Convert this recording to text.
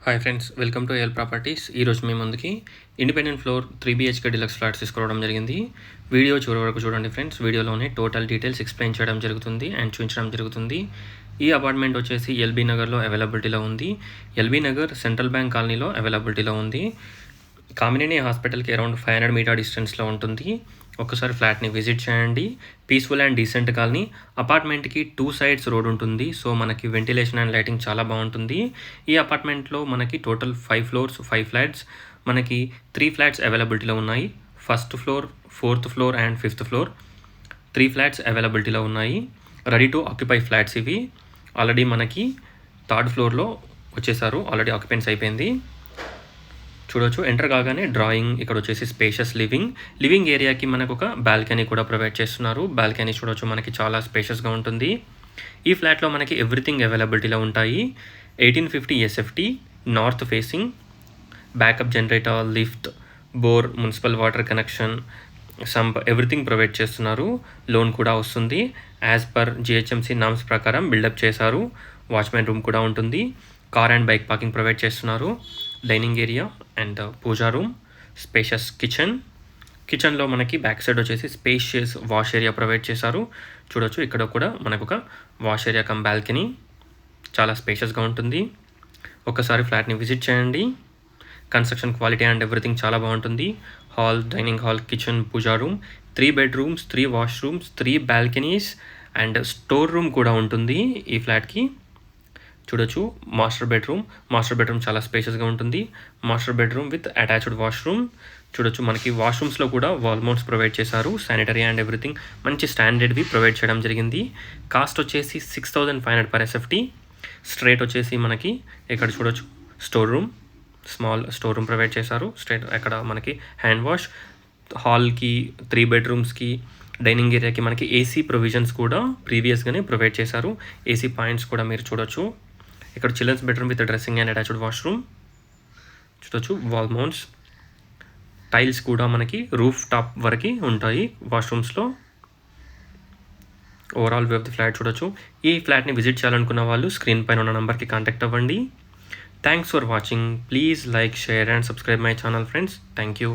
Hi friends, welcome to L properties. ఈరోజు మీ ముందుకి independent floor 3BHK deluxe flats తీసుకోవడం జరిగింది. వీడియో చివరి వరకు చూడండి ఫ్రెండ్స్. వీడియోలోనే టోటల్ డీటెయిల్స్ ఎక్స్ప్లెయిన్ చేయడం జరుగుతుంది అండ్ చూపించడం జరుగుతుంది. ఈ అపార్ట్మెంట్ వచ్చేసి ఎల్బీ నగర్లో అవైలబిలిటీలో ఉంది. ఎల్బీ నగర్ సెంట్రల్ బ్యాంక్ కాలనీలో అవైలబిలిటీలో ఉంది. కామినేని హాస్పిటల్కి అరౌండ్ 500 మీటర్ డిస్టెన్స్లో ఉంటుంది. ఒకసారి ఫ్లాట్ని విజిట్ చేయండి. Peaceful and decent colony. అపార్ట్మెంట్కి 2 సైడ్స్ రోడ్ ఉంటుంది. సో మనకి వెంటిలేషన్ అండ్ లైటింగ్ చాలా బాగుంటుంది. ఈ అపార్ట్మెంట్లో మనకి టోటల్ 5 ఫ్లోర్స్, 5 ఫ్లాట్స్. మనకి 3 ఫ్లాట్స్ అవైలబిలిటీలో ఉన్నాయి. First floor, 4th floor and 5th floor 3 flats అవైలబిలిటీలో ఉన్నాయి. రెడీ టు ఆక్యుపై ఫ్లాట్స్ ఇవి. ఆల్రెడీ మనకి 3rd ఫ్లోర్లో వచ్చేసారు. ఆల్రెడీ ఆక్యుపెన్స్ అయిపోయింది. చూడొచ్చు. ఎంటర్ కాగానే డ్రాయింగ్, ఇక్కడ వచ్చేసి స్పేషియస్ లివింగ్ ఏరియాకి మనకు ఒక బాల్కనీ కూడా ప్రొవైడ్ చేస్తున్నారు. బాల్కనీ చూడొచ్చు, మనకి చాలా స్పేషియస్గా ఉంటుంది. ఈ ఫ్లాట్లో మనకి ఎవ్రీథింగ్ అవైలబిలిటీలో ఉంటాయి. 1850 SFT, north facing, backup generator, lift, bore, municipal water connection, sump, everything provide చేస్తున్నారు. లోన్ కూడా వస్తుంది. యాజ్ పర్ GHMC నామ్స్ ప్రకారం బిల్డప్ చేశారు. వాచ్మెన్ రూమ్ కూడా ఉంటుంది. Car and bike parking provide చేస్తున్నారు. Dining area and puja room, spacious కిచెన్లో మనకి బ్యాక్ సైడ్ వచ్చేసి స్పేషియస్ వాష్ ఏరియా ప్రొవైడ్ చేశారు. చూడొచ్చు, ఇక్కడ కూడా మనకు ఒక వాష్ ఏరియా కమ్ బాల్కనీ చాలా స్పేషియస్గా ఉంటుంది. ఒకసారి ఫ్లాట్ని విజిట్ చేయండి. కన్స్ట్రక్షన్ క్వాలిటీ అండ్ ఎవ్రీథింగ్ చాలా బాగుంటుంది. Hall, dining hall, kitchen, pooja room, 3 bedrooms, 3 washrooms, 3 balconies and store room కూడా ఉంటుంది ఈ ఫ్లాట్కి. చూడొచ్చు, మాస్టర్ బెడ్రూమ్ చాలా స్పేషియస్గా ఉంటుంది. Master bedroom with attached washroom. చూడొచ్చు, మనకి వాష్రూమ్స్లో కూడా వాల్ మౌంట్స్ ప్రొవైడ్ చేశారు. శానిటరీ అండ్ ఎవ్రీథింగ్ మంచి స్టాండర్డ్వి ప్రొవైడ్ చేయడం జరిగింది. కాస్ట్ వచ్చేసి 6500 per SFT. స్ట్రేట్ వచ్చేసి మనకి ఇక్కడ చూడొచ్చు స్మాల్ స్టోర్ రూమ్ ప్రొవైడ్ చేశారు. స్ట్రేట్ అక్కడ మనకి హ్యాండ్ వాష్. హాల్కి, 3 బెడ్రూమ్స్కి, డైనింగ్ ఏరియాకి మనకి AC ప్రొవిజన్స్ కూడా ప్రీవియస్గానే ప్రొవైడ్ చేశారు. AC పాయింట్స్ కూడా మీరు చూడొచ్చు. ఇక్కడ children's bedroom with dressing and attached washroom. చూడొచ్చు, వాల్ మౌంట్స్, టైల్స్ కూడా మనకి రూఫ్ టాప్ వరకు ఉంటాయి వాష్రూమ్స్లో. Overall view of the flat చూడొచ్చు. ఈ ఫ్లాట్ని విజిట్ చేయాలనుకున్న వాళ్ళు స్క్రీన్ పైన ఉన్న నెంబర్కి కాంటాక్ట్ అవ్వండి. Thanks for watching. Please like, share and subscribe my channel friends. Thank you.